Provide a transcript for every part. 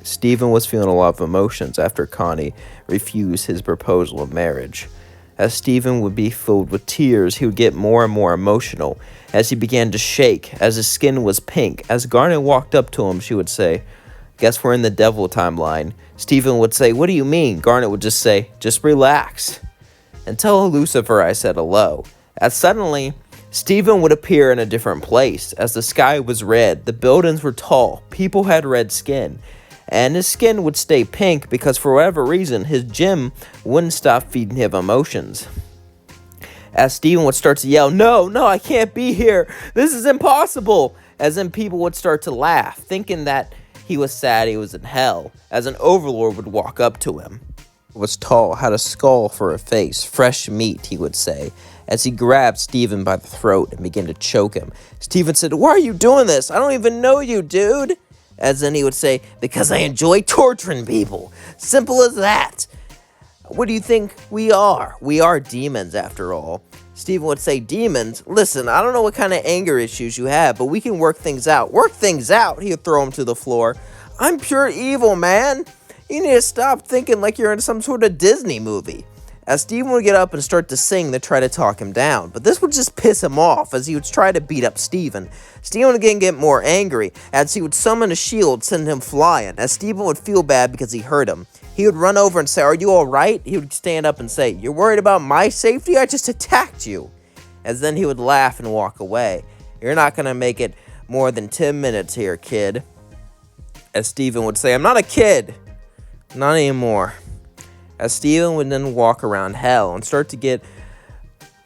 Stephen was feeling a lot of emotions after Connie refused his proposal of marriage. As Stephen would be filled with tears, he would get more and more emotional as he began to shake, as his skin was pink. As Garnet walked up to him, she would say, "Guess we're in the devil timeline." Stephen would say, "What do you mean?" Garnet would just say, "Just relax." And tell Lucifer I said hello. As suddenly, Stephen would appear in a different place. As the sky was red, the buildings were tall, people had red skin, and his skin would stay pink because for whatever reason, his gym wouldn't stop feeding him emotions. As Stephen would start to yell, no, I can't be here. This is impossible. As then people would start to laugh, thinking that he was sad he was in hell. As an overlord would walk up to him. He was tall, had a skull for a face, fresh meat, he would say, as he grabbed Stephen by the throat and began to choke him. Stephen said, "Why are you doing this? I don't even know you, dude." As then he would say, "Because I enjoy torturing people. Simple as that. What do you think we are? We are demons, after all." Stephen would say, "Demons? Listen, I don't know what kind of anger issues you have, but we can work things out." "Work things out?" He would throw him to the floor. "I'm pure evil, man. You need to stop thinking like you're in some sort of Disney movie." As Stephen would get up and start to sing to try to talk him down, but this would just piss him off as he would try to beat up Stephen. Stephen would again get more angry as he would summon a shield, send him flying. As Stephen would feel bad because he hurt him, he would run over and say, "Are you alright?" He would stand up and say, "You're worried about my safety? I just attacked you." As then he would laugh and walk away. "You're not going to make it more than 10 minutes here, kid." As Stephen would say, "I'm not a kid. Not anymore." As Stephen would then walk around hell and start to get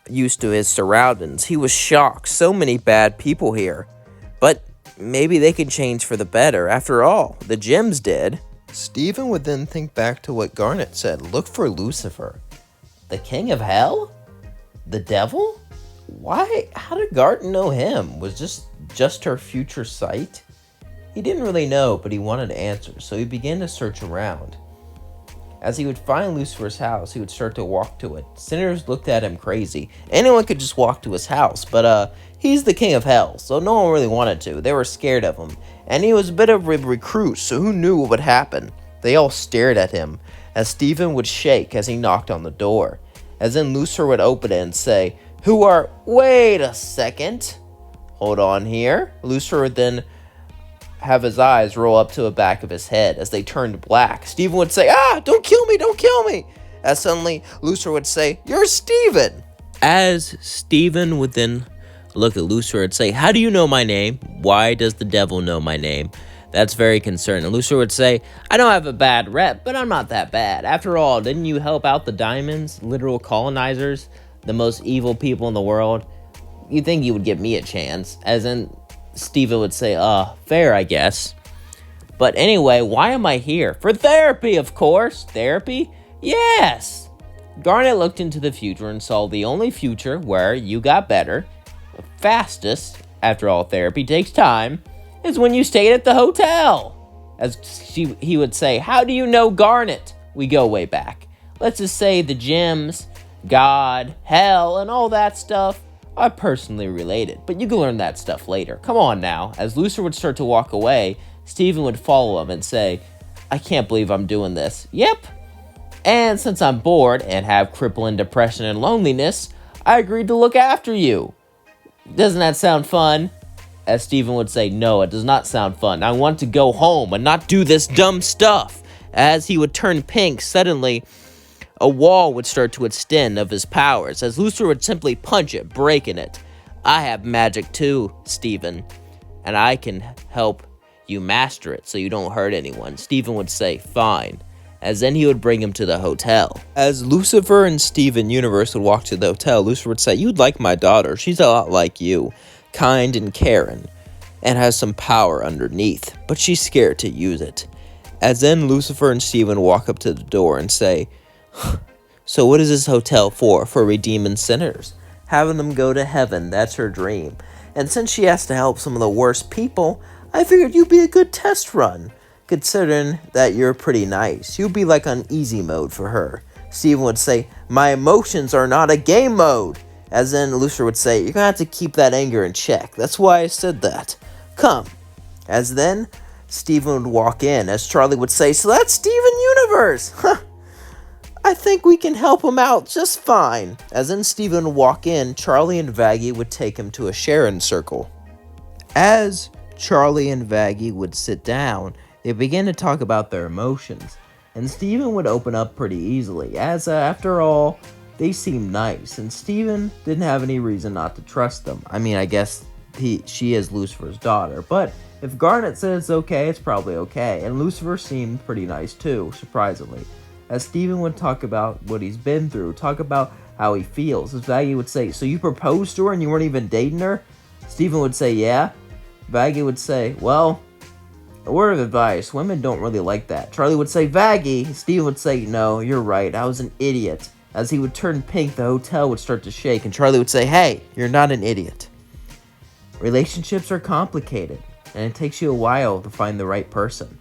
used to his surroundings, he was shocked. So many bad people here. But maybe they could change for the better. After all, the gems did. Stephen would then think back to what Garnet said. Look for Lucifer. The king of hell? The devil? Why? How did Garnet know him? Was this just her future sight? He didn't really know, but he wanted answers, so he began to search around. As he would find Lucifer's house, he would start to walk to it. Sinners looked at him crazy. Anyone could just walk to his house, but he's the king of hell, so no one really wanted to. They were scared of him, and he was a bit of a recruit, so who knew what would happen? They all stared at him, as Stephen would shake as he knocked on the door. As then Lucifer would open it and say, "Wait a second. Hold on here." Lucifer would then have his eyes roll up to the back of his head as they turned black. Stephen would say, don't kill me, don't kill me." As suddenly, Lucifer would say, "You're Stephen." As Stephen would then look at Lucifer and say, "How do you know my name? Why does the devil know my name? That's very concerning." And Lucifer would say, "I don't have a bad rep, but I'm not that bad. After all, didn't you help out the diamonds, literal colonizers, the most evil people in the world? You think you would give me a chance?" As in, Stephen would say, fair, I guess. "But anyway, why am I here?" "For therapy, of course." "Therapy?" "Yes." Garnet looked into the future and saw the only future where you got better, the fastest, after all therapy takes time, is when you stayed at the hotel. As he would say, "How do you know Garnet?" "We go way back. Let's just say the gems, God, hell, and all that stuff are personally related, but you can learn that stuff later. Come on now." As Lucifer would start to walk away, Stephen would follow him and say, "I can't believe I'm doing this." "Yep. And since I'm bored and have crippling depression and loneliness, I agreed to look after you. Doesn't that sound fun?" As Stephen would say, "No, it does not sound fun. I want to go home and not do this dumb stuff." As he would turn pink, suddenly a wall would start to extend of his powers, as Lucifer would simply punch it, breaking it. "I have magic too, Stephen, and I can help you master it so you don't hurt anyone." Stephen would say, "Fine," as then he would bring him to the hotel. As Lucifer and Steven Universe would walk to the hotel, Lucifer would say, "You'd like my daughter. She's a lot like you, kind and caring, and has some power underneath, but she's scared to use it." As then Lucifer and Steven walk up to the door and say, "So what is this hotel for? For redeeming sinners, having them go to heaven. That's her dream. And since she has to help some of the worst people, I figured you'd be a good test run, considering that you're pretty nice. You'd be like on easy mode for her." Stephen would say, "My emotions are not a game mode." As then Lucifer would say, "You're gonna have to keep that anger in check. That's why I said that. Come." As then Steven would walk in, as Charlie would say, "So that's Steven Universe! Huh. I think we can help him out just fine." As then Steven would walk in, Charlie and Vaggie would take him to a sharing circle. As Charlie and Vaggie would sit down, they began to talk about their emotions, and Steven would open up pretty easily, as after all, they seemed nice, and Steven didn't have any reason not to trust them. I mean, I guess she is Lucifer's daughter, but if Garnet said it's okay, it's probably okay, and Lucifer seemed pretty nice too, surprisingly. As Steven would talk about what he's been through, talk about how he feels, as Vaggie would say, "So you proposed to her and you weren't even dating her?" Steven would say, "Yeah." Vaggie would say, "Well, a word of advice, women don't really like that." Charlie would say, "Vaggie." Steven would say, "No, you're right, I was an idiot." As he would turn pink, the hotel would start to shake, and Charlie would say, "Hey, you're not an idiot." Relationships are complicated, and it takes you a while to find the right person.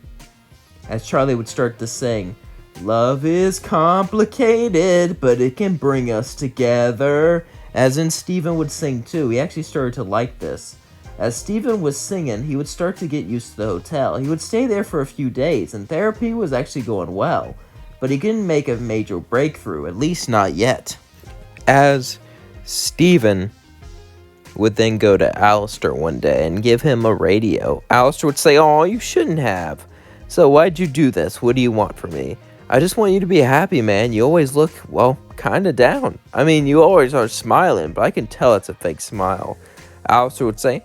As Charlie would start to sing, "Love is complicated, but it can bring us together." As in Steven would sing too. He actually started to like this. As Steven was singing, he would start to get used to the hotel. He would stay there for a few days, and therapy was actually going well. But he couldn't make a major breakthrough, at least not yet. As Steven would then go to Alistair one day and give him a radio, Alistair would say, "Oh, you shouldn't have. So why'd you do this? What do you want from me?" "I just want you to be happy, man. You always look, well, kinda down. I mean, you always are smiling, but I can tell it's a fake smile." Alistair would say,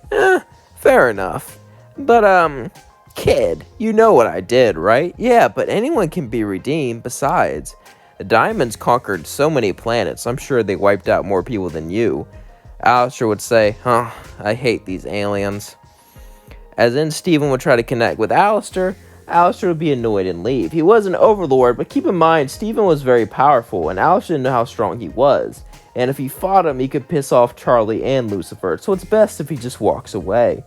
"Fair enough. But, kid, you know what I did, right?" "Yeah, but anyone can be redeemed. Besides, the diamonds conquered so many planets. I'm sure they wiped out more people than you." Alistair would say, "I hate these aliens." As then Steven would try to connect with Alistair, Alistair would be annoyed and leave. He was an overlord, but keep in mind, Steven was very powerful, and Alistair didn't know how strong he was. And if he fought him, he could piss off Charlie and Lucifer, so it's best if he just walks away.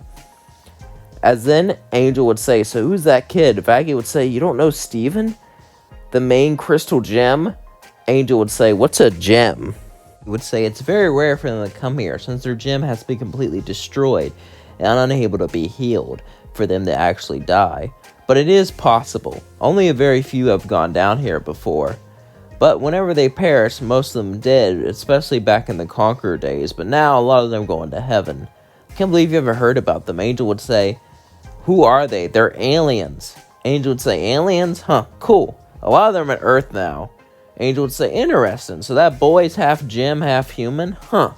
As then Angel would say, "So who's that kid?" Vaggie would say, "You don't know Steven? The main crystal gem?" Angel would say, "What's a gem?" He would say, "It's very rare for them to come here, since their gem has been completely destroyed and unable to be healed for them to actually die. But it is possible. Only a very few have gone down here before. But whenever they perish, most of them did, especially back in the Conqueror days, but now a lot of them going to heaven. I can't believe you ever heard about them." Angel would say, "Who are they?" "They're aliens." Angel would say, "Aliens? Huh, cool. A lot of them are at Earth now." Angel would say, "Interesting. So that boy's half gem, half human? Huh.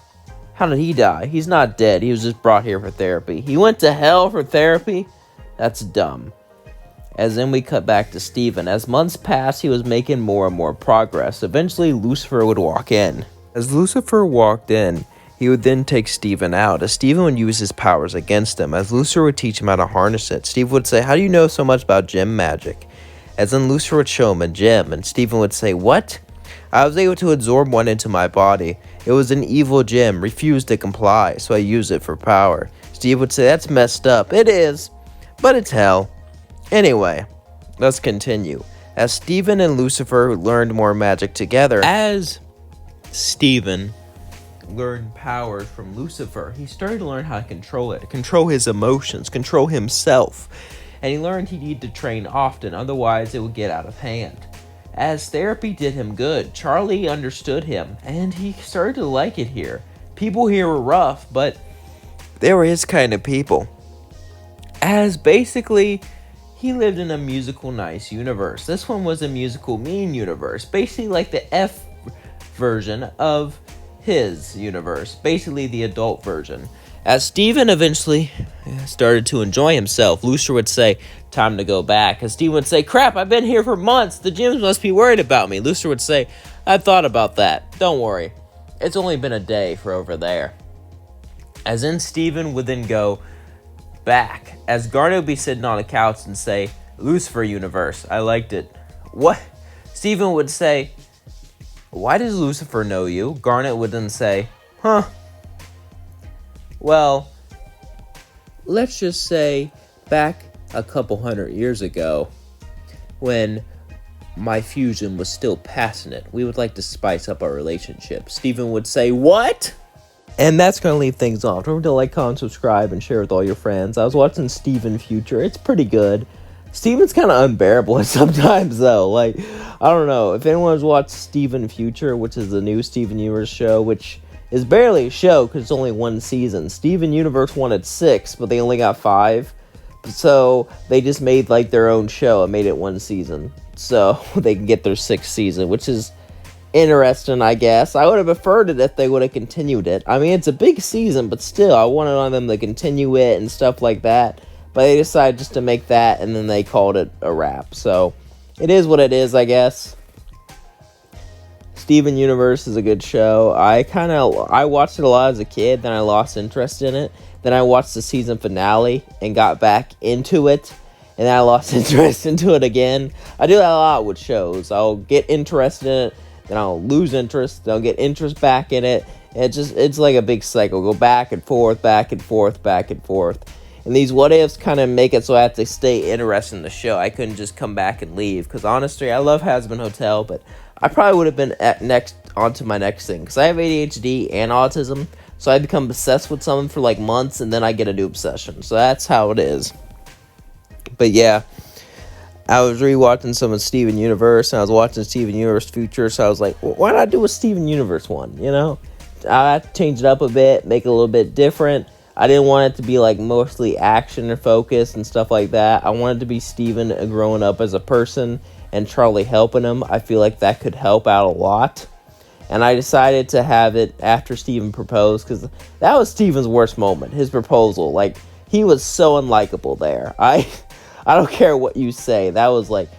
How did he die?" "He's not dead. He was just brought here for therapy." "He went to hell for therapy? That's dumb." As then we cut back to Steven. As months passed, he was making more and more progress. Eventually, Lucifer would walk in. As Lucifer walked in, he would then take Steven out, as Steven would use his powers against him. As Lucifer would teach him how to harness it, Steven would say, "How do you know so much about gem magic?" As then Lucifer would show him a gem, and Steven would say, "What?" "I was able to absorb one into my body. It was an evil gem, refused to comply, so I used it for power." Steve would say, "That's messed up." "It is, but it's hell." Anyway, let's continue. As Steven and Lucifer learned more magic together, as Steven learned powers from Lucifer, he started to learn how to control it, control his emotions, control himself. And he learned he needed to train often, otherwise it would get out of hand. As therapy did him good, Charlie understood him, and he started to like it here. People here were rough, but they were his kind of people. As basically, he lived in a musical nice universe. This one was a musical mean universe. Basically like the F version of his universe. Basically the adult version. As Steven eventually started to enjoy himself, Lucifer would say, "Time to go back." As Steven would say, "Crap, I've been here for months. The gyms must be worried about me." Lucifer would say, "I've thought about that. Don't worry. It's only been a day for over there." As then Steven would then go back, as Garnet would be sitting on a couch and say, "Lucifer universe, I liked it." "What?" Steven would say, "Why does Lucifer know you?" Garnet would then say, "Well, let's just say back a couple 100 years ago, when my fusion was still passionate, we would like to spice up our relationship." Steven would say, "What?" And that's going to leave things off. Don't forget to like, comment, subscribe, and share with all your friends. I was watching Steven Future. It's pretty good. Steven's kind of unbearable sometimes, though. Like, I don't know. If anyone's watched Steven Future, which is the new Steven Universe show, which is barely a show because it's only one season. Steven Universe wanted 6, but they only got 5. So they just made, like, their own show and made it one season. So they can get their 6th season, which is interesting, I guess. I would have preferred it if they would have continued it. I mean, it's a big season, but still, I wanted on them to continue it and stuff like that. But they decided just to make that, and then they called it a wrap. So, it is what it is, I guess. Steven Universe is a good show. I watched it a lot as a kid, then I lost interest in it. Then I watched the season finale and got back into it. And then I lost interest into it again. I do that a lot with shows. I'll get interested in it, then I'll lose interest, then I'll get interest back in it. And it's like a big cycle. Go back and forth, back and forth, back and forth. And these what-ifs kind of make it so I have to stay interested in the show. I couldn't just come back and leave. Because honestly, I love Hazbin Hotel, but I probably would have been on to my next thing. Because I have ADHD and autism. So I become obsessed with something for like months, and then I get a new obsession. So that's how it is. But yeah, I was rewatching some of Steven Universe, and I was watching Steven Universe Future, so I was like, well, why not do a Steven Universe one, you know? I have to change it up a bit, make it a little bit different. I didn't want it to be like mostly action and focus and stuff like that. I wanted to be Steven growing up as a person and Charlie helping him. I feel like that could help out a lot. And I decided to have it after Steven proposed, because that was Steven's worst moment, his proposal. Like, he was so unlikable there. I don't care what you say. That was like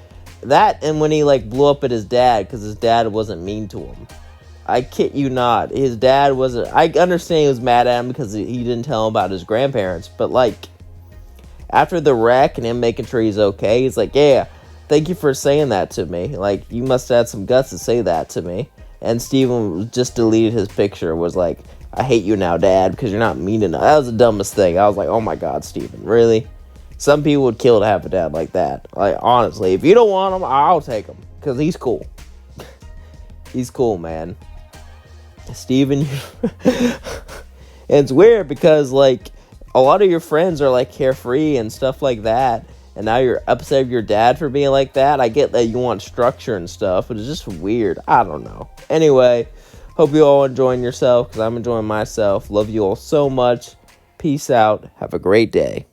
that, and when he like blew up at his dad because his dad wasn't mean to him. I kid you not. His dad wasn't. I understand he was mad at him because he didn't tell him about his grandparents. But like after the wreck and him making sure he's okay, he's like, "Yeah, thank you for saying that to me. Like you must have had some guts to say that to me." And Steven just deleted his picture. Was like, "I hate you now, Dad, because you're not mean enough." That was the dumbest thing. I was like, "Oh my God, Steven, really?" Some people would kill to have a dad like that. Like, honestly, if you don't want him, I'll take him. Because he's cool. He's cool, man. Steven. And it's weird because, like, a lot of your friends are, like, carefree and stuff like that. And now you're upset with your dad for being like that. I get that you want structure and stuff, but it's just weird. I don't know. Anyway, hope you all enjoying yourself because I'm enjoying myself. Love you all so much. Peace out. Have a great day.